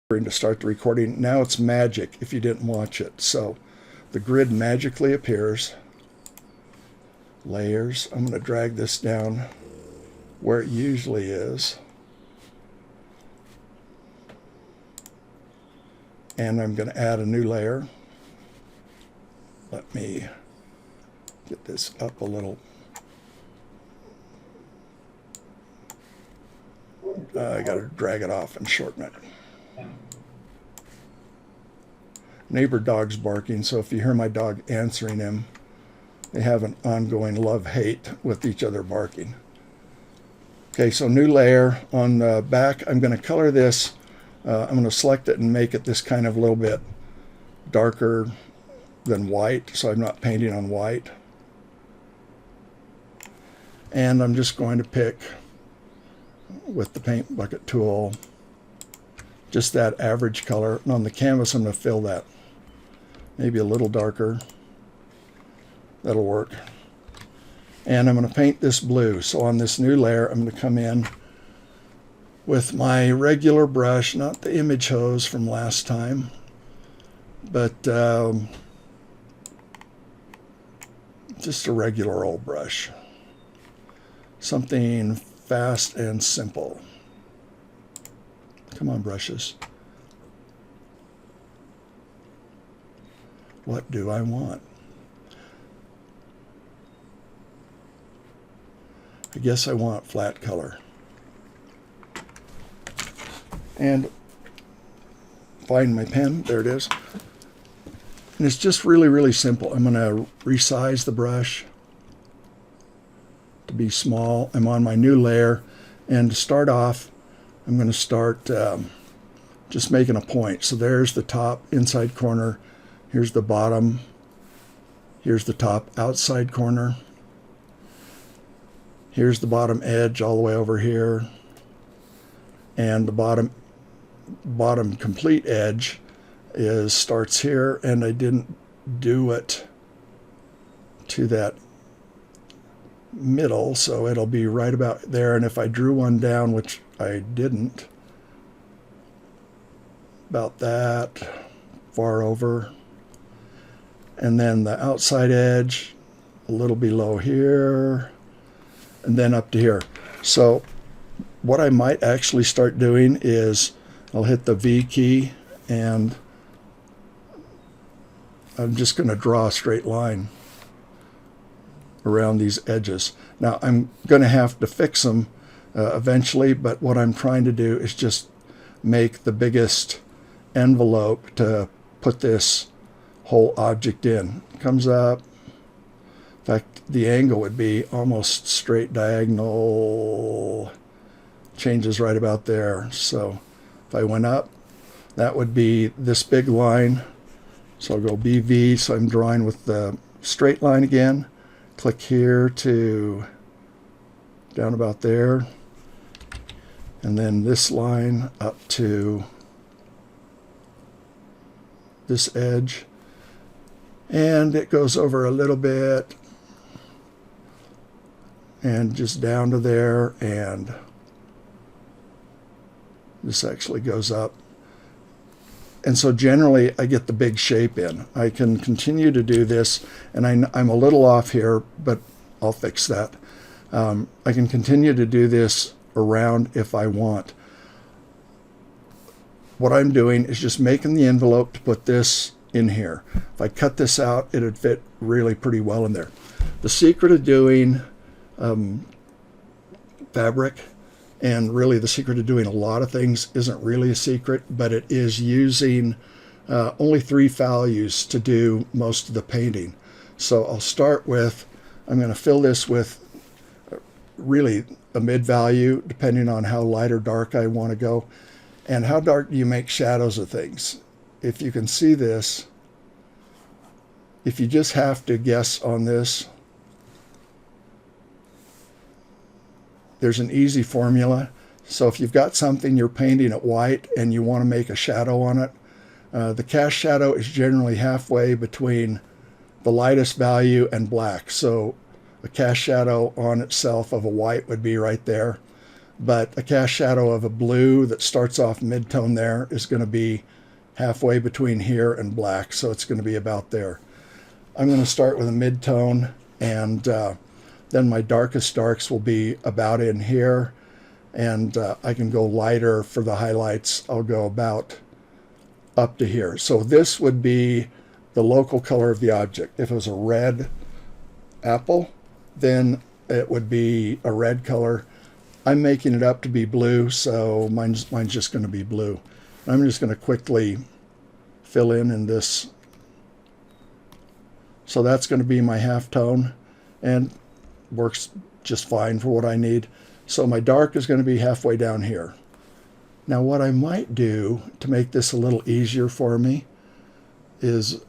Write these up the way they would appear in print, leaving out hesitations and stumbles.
to start the recording. Now it's magic if you didn't watch it. So the grid magically appears. Layers. I'm going to drag this down where it usually is. And I'm going to add a new layer. Let me get this up a little. I got to drag it off and shorten it. Neighbor dog's barking, so if you hear my dog answering him, they have an ongoing love-hate with each other barking. Okay, so new layer on the back. I'm going to color this. I'm going to select it and make it this kind of little bit darker than white, so I'm not painting on white. And I'm just going to pick, with the paint bucket tool, just that average color. And on the canvas, I'm going to fill that. Maybe a little darker. That'll work. And I'm going to paint this blue. So on this new layer, I'm going to come in with my regular brush, not the image hose from last time, but just a regular old brush. Something fast and simple. Come on, brushes. What do I want? I guess I want flat color. And find my pen. There it is. And it's just really, really simple. I'm going to resize the brush to be small. I'm on my new layer. And to start off, I'm going to start just making a point. So there's the top inside corner. Here's the bottom. Here's the top outside corner. Here's the bottom edge all the way over here. And the bottom complete edge starts here, and I didn't do it to that middle, so it'll be right about there. And if I drew one down, which I didn't, about that far over, and then the outside edge a little below here, and then up to here. So what I might actually start doing is I'll hit the V key, and I'm just going to draw a straight line around these edges. Now I'm going to have to fix them eventually, but what I'm trying to do is just make the biggest envelope to put this whole object in. Comes up. In fact, the angle would be almost straight diagonal. Changes right about there. So if I went up, that would be this big line. So I'll go BV, so I'm drawing with the straight line again. Click here to down about there. And then this line up to this edge. And it goes over a little bit. And just down to there, and this actually goes up. And so generally I get the big shape in. I can continue to do this, and I'm a little off here, but I'll fix that. I can continue to do this around if I want. What I'm doing is just making the envelope to put this in here. If I cut this out, it would fit really pretty well in there. The secret of doing fabric, and really the secret of doing a lot of things, isn't really a secret, but it is using only 3 values to do most of the painting. So I'll start with, I'm going to fill this with really a mid value, depending on how light or dark I want to go. And how dark do you make shadows of things? If you can see this, if you just have to guess on this, there's an easy formula. So if you've got something you're painting at white and you want to make a shadow on it, the cast shadow is generally halfway between the lightest value and black. So a cast shadow on itself of a white would be right there. but a cast shadow of a blue that starts off mid-tone there is going to be halfway between here and black, so it's going to be about there. I'm going to start with a mid-tone, and then my darkest darks will be about in here, and I can go lighter for the highlights. I'll go about up to here. So this would be the local color of the object. If it was a red apple, then it would be a red color. I'm making it up to be blue, so mine's just going to be blue. I'm just going to quickly fill in this. So that's going to be my halftone, and works just fine for what I need. So my dark is going to be halfway down here. Now what I might do to make this a little easier for me is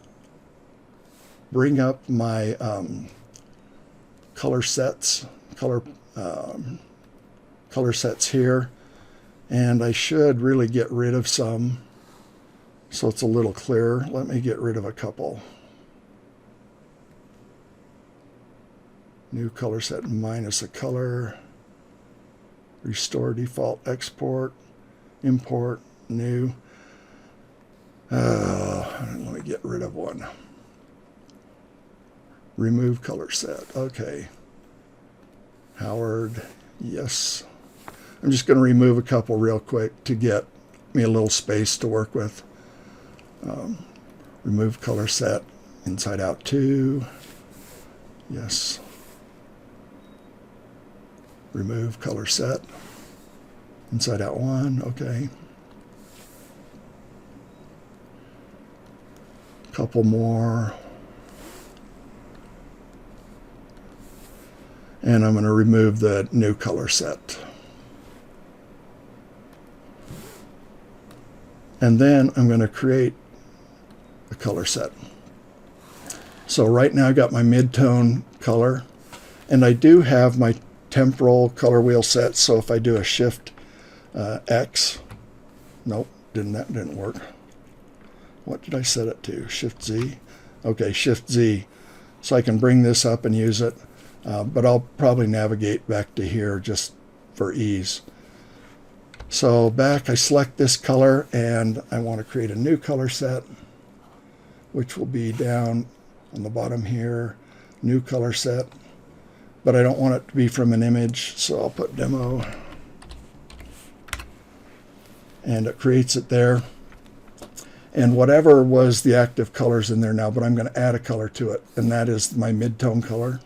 bring up my color sets here, and I should really get rid of some so it's a little clearer. Let me get rid of a couple. New color set minus a color, restore default export, import new. Let me get rid of one. Remove color set. Okay. Howard, yes. I'm just going to remove a couple real quick to get me a little space to work with. Remove color set, inside out 2. Yes. Remove color set, inside out 1. Okay. Couple more. And I'm going to remove the new color set. And then I'm going to create a color set. So right now I got my mid-tone color, and I do have my temporal color wheel set. So if I do a Shift X, nope, that didn't work. What did I set it to? Shift Z. Okay, Shift Z. So I can bring this up and use it, but I'll probably navigate back to here just for ease. So back, I select this color, and I want to create a new color set, which will be down on the bottom here, new color set. But I don't want it to be from an image, so I'll put demo, and it creates it there. And whatever was the active colors in there now, but I'm going to add a color to it, and that is my mid-tone color.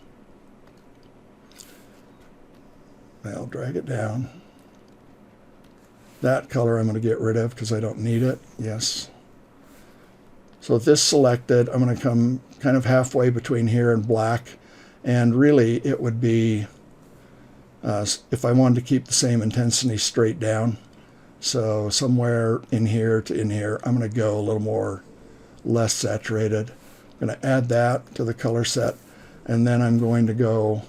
I'll drag it down. That color I'm going to get rid of because I don't need it. Yes. So with this selected, I'm going to come kind of halfway between here and black. And really, it would be, if I wanted to keep the same intensity straight down, so somewhere in here to in here, I'm going to go a little more less saturated. I'm going to add that to the color set, and then I'm going to go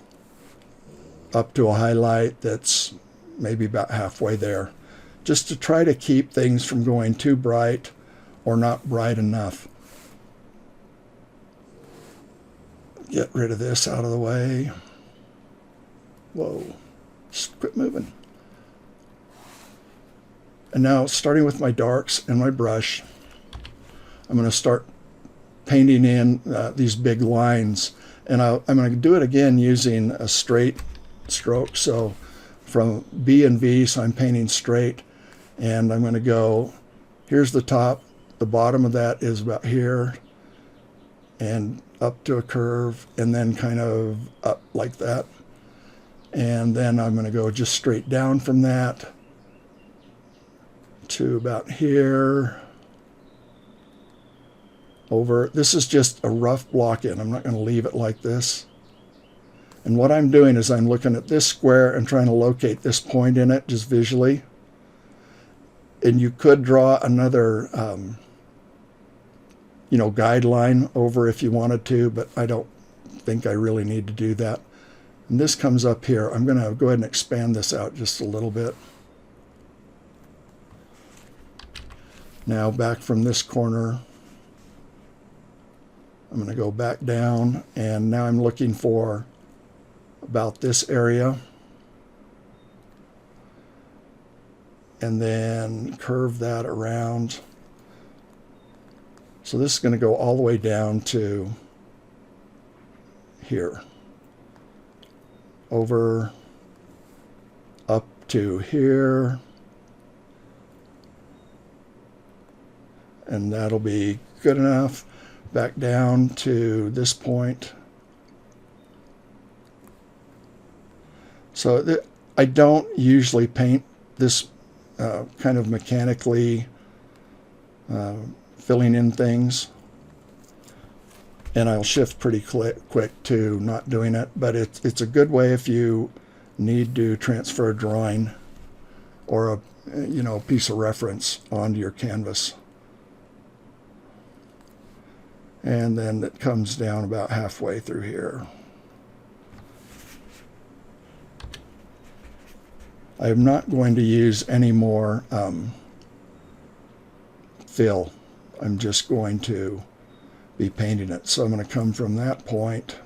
up to a highlight that's maybe about halfway there, just to try to keep things from going too bright or not bright enough. Get rid of this out of the way. Whoa, just quit moving. And now, starting with my darks and my brush, I'm going to start painting in these big lines. And I'm going to do it again using a straight stroke. So from B and V, so I'm painting straight. And I'm going to go, here's the top. The bottom of that is about here. And up to a curve, and then kind of up like that. And then I'm going to go just straight down from that to about here. Over. This is just a rough block in. I'm not going to leave it like this. And what I'm doing is I'm looking at this square and trying to locate this point in it just visually. And you could draw another guideline over if you wanted to, but I don't think I really need to do that. And this comes up here. I'm going to go ahead and expand this out just a little bit. Now back from this corner, I'm going to go back down, and now I'm looking for about this area. and then curve that around. So this is going to go all the way down to here, over, up to here, and that'll be good enough. Back down to this point. So I don't usually paint this kind of mechanically filling in things, and I'll shift pretty quick to not doing it, but it's a good way if you need to transfer a drawing or a piece of reference onto your canvas. And then it comes down about halfway through here. I'm not going to use any more fill. I'm just going to be painting it. So I'm going to come from that point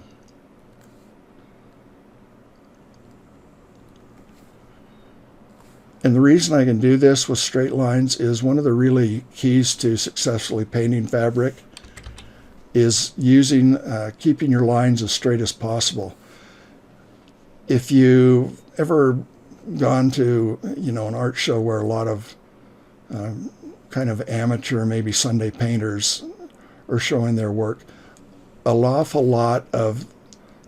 and the reason I can do this with straight lines is one of the really keys to successfully painting fabric is keeping your lines as straight as possible. If you've ever gone to an art show where a lot of kind of amateur, maybe Sunday painters are showing their work, an awful lot of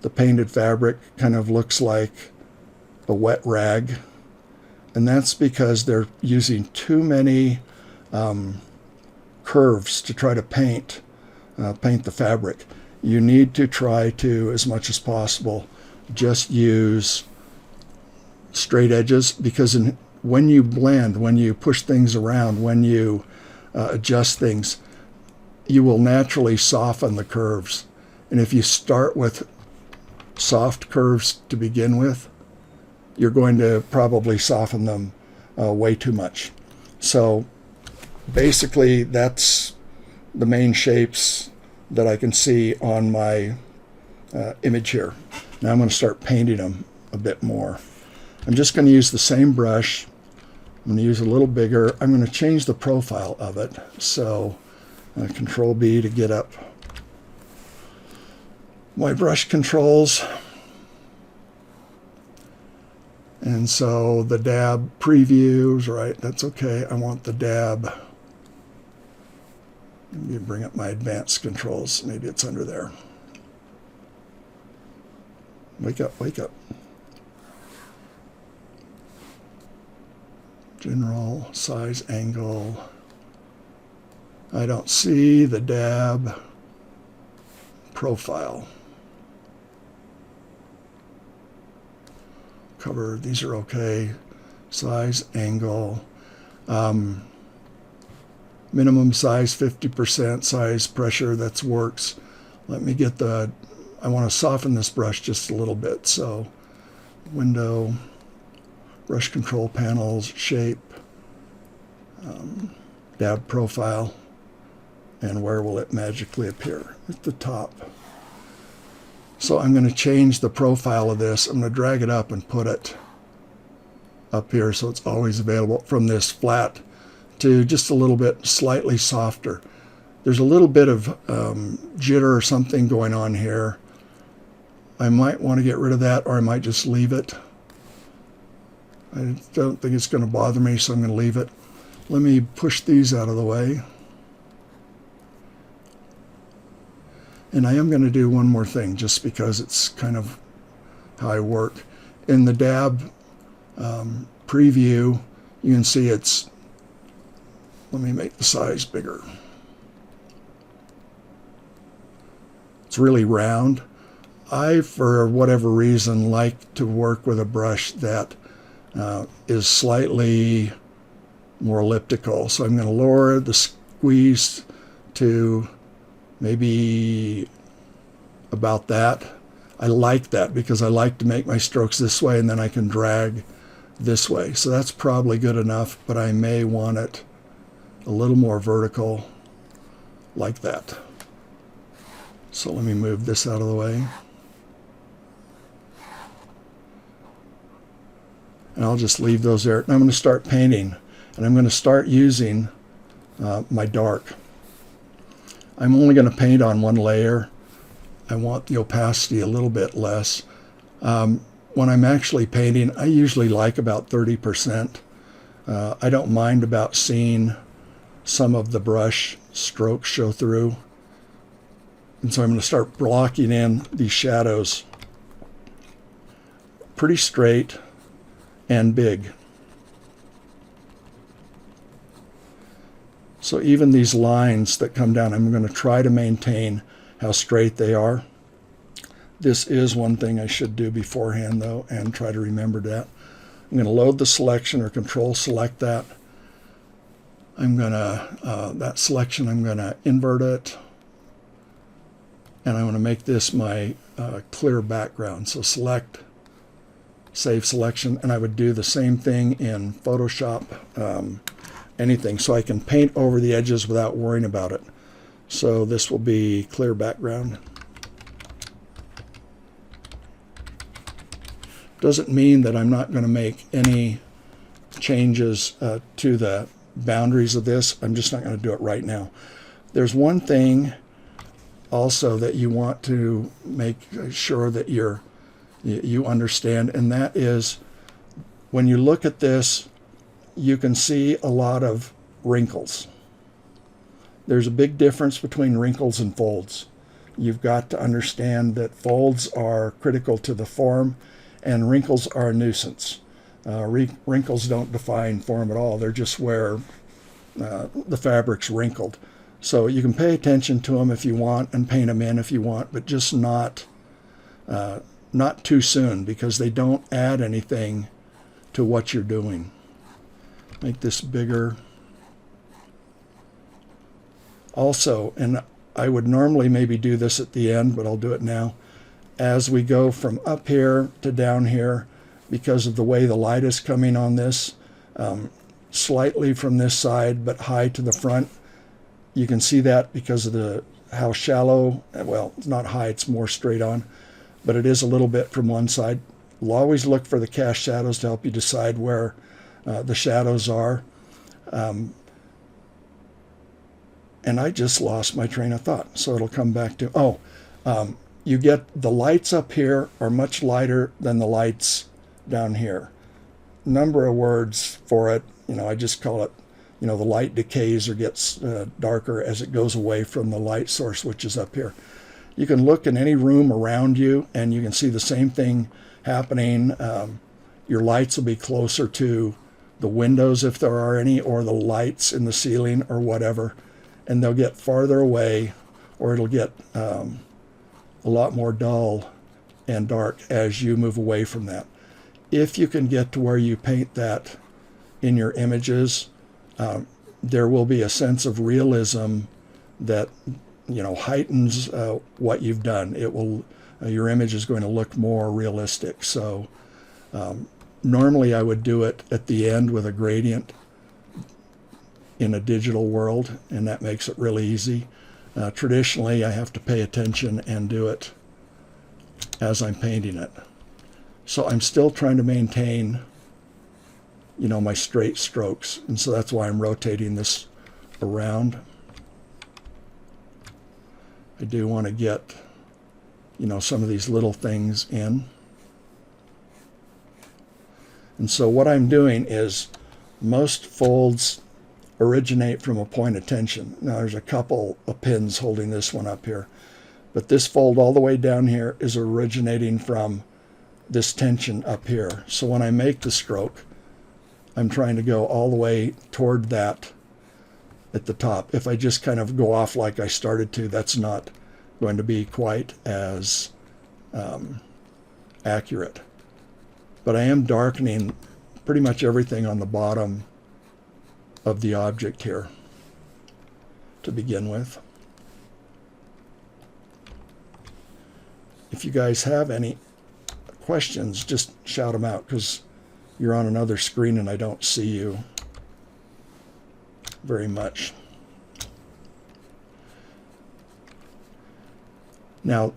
the painted fabric kind of looks like a wet rag, and that's because they're using too many curves to try to paint the fabric. You need to try to, as much as possible, just use straight edges, because when you blend, when you push things around, when you adjust things, you will naturally soften the curves. And if you start with soft curves to begin with, you're going to probably soften them way too much. So basically that's the main shapes that I can see on my image here. Now I'm going to start painting them a bit more. I'm just going to use the same brush. I'm going to use a little bigger. I'm going to change the profile of it. So Control B to get up my brush controls. And so the dab previews, right, that's okay. I want the dab. Let me bring up my advanced controls. Maybe it's under there. Wake up, wake up. General, size, angle. I don't see the dab profile. Cover, these are okay. Size, angle. Minimum size 50%, size, pressure, that works. Let me get I want to soften this brush just a little bit. So window, brush control panels, shape, dab profile, and where will it magically appear? At the top. So I'm going to change the profile of this. I'm going to drag it up and put it up here so it's always available, from this flat to just a little bit slightly softer. There's a little bit of jitter or something going on here. I might want to get rid of that, or I might just leave it. I don't think it's going to bother me, so I'm going to leave it. Let me push these out of the way. And I am going to do one more thing, just because it's kind of how I work. In the dab preview, you can see it's, let me make the size bigger. It's really round. I, for whatever reason, like to work with a brush that is slightly more elliptical. So I'm going to lower the squeeze to maybe about that. I like that because I like to make my strokes this way, and then I can drag this way. So that's probably good enough, but I may want it a little more vertical, like that. So let me move this out of the way. And I'll just leave those there. And I'm going to start painting. And I'm going to start using my dark. I'm only going to paint on one layer. I want the opacity a little bit less. When I'm actually painting, I usually like about 30%. I don't mind about seeing some of the brush strokes show through. And so I'm going to start blocking in these shadows pretty straight and big. So even these lines that come down, I'm going to try to maintain how straight they are. This is one thing I should do beforehand, though, and try to remember that. I'm going to load the selection or control select that. I'm going to, that selection, I'm going to invert it. And I'm going to make this my clear background. So select, save selection, and I would do the same thing in Photoshop, anything, so I can paint over the edges without worrying about it. So this will be clear background. Doesn't mean that I'm not going to make any changes to the boundaries of this. I'm just not going to do it right now. There's one thing also that you want to make sure that you understand, and that is when you look at this, you can see a lot of wrinkles. There's a big difference between wrinkles and folds. You've got to understand that folds are critical to the form and wrinkles are a nuisance. Wrinkles don't define form at all. They're just where the fabric's wrinkled. So you can pay attention to them if you want and paint them in if you want, but just not too soon, because they don't add anything to what you're doing. Make this bigger. Also, and I would normally maybe do this at the end, but I'll do it now. As we go from up here to down here, because of the way the light is coming on this, slightly from this side but high to the front, you can see that because of how shallow, well, it's not high, it's more straight on, but it is a little bit from one side. You'll always look for the cast shadows to help you decide where the shadows are. And I just lost my train of thought, so it'll come back to, you get the lights up here are much lighter than the lights down here. Number of words for it, I just call it, the light decays or gets darker as it goes away from the light source, which is up here. You can look in any room around you and you can see the same thing happening. Your lights will be closer to the windows if there are any, or the lights in the ceiling or whatever, and they'll get farther away, or it'll get a lot more dull and dark as you move away from that. If you can get to where you paint that in your images, there will be a sense of realism that heightens what you've done. It will, your image is going to look more realistic. So normally I would do it at the end with a gradient in a digital world, and that makes it really easy. Traditionally, I have to pay attention and do it as I'm painting it. So I'm still trying to maintain, my straight strokes. And so that's why I'm rotating this around. I do want to get, some of these little things in. And so what I'm doing is most folds originate from a point of tension. Now there's a couple of pins holding this one up here, but this fold all the way down here is originating from this tension up here. So when I make the stroke, I'm trying to go all the way toward that at the top. If I just kind of go off like I started to, that's not going to be quite as accurate. But I am darkening pretty much everything on the bottom of the object here to begin with. If you guys have any questions, just shout them out, because you're on another screen and I don't see you very much. Now,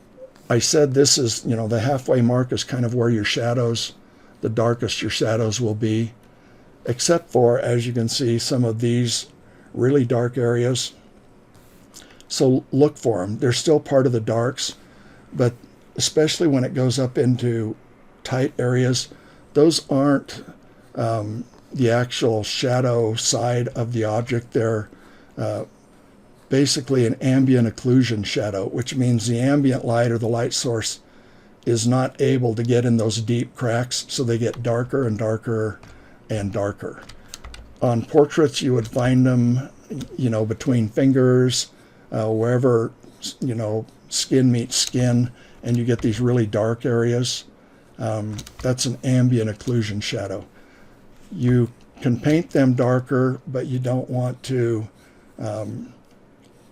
I said this is, the halfway mark is kind of where your shadows, the darkest your shadows will be. except for, as you can see, some of these really dark areas. So look for them. They're still part of the darks, but especially when it goes up into tight areas, those aren't the actual shadow side of the object. They're basically an ambient occlusion shadow, which means the ambient light or the light source is not able to get in those deep cracks, so they get darker and darker and darker. On portraits, you would find them, between fingers, wherever, skin meets skin, and you get these really dark areas. That's an ambient occlusion shadow. You can paint them darker, but you don't want to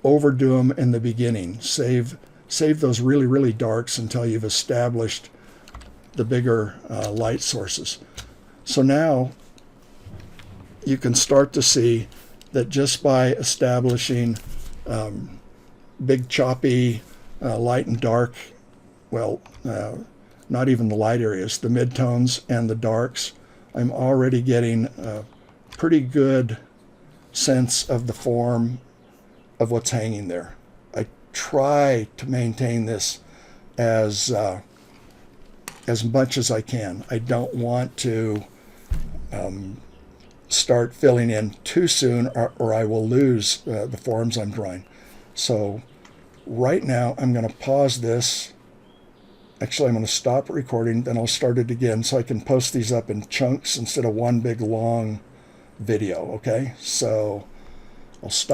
overdo them in the beginning. Save those really, really darks until you've established the bigger light sources. So now you can start to see that just by establishing big choppy light and dark, not even the light areas, the midtones and the darks, I'm already getting a pretty good sense of the form of what's hanging there. I try to maintain this as much as I can. I don't want to start filling in too soon, or I will lose the forms I'm drawing. So right now I'm going to pause this. Actually, I'm going to stop recording, then I'll start it again so I can post these up in chunks instead of one big long video, okay? So I'll stop.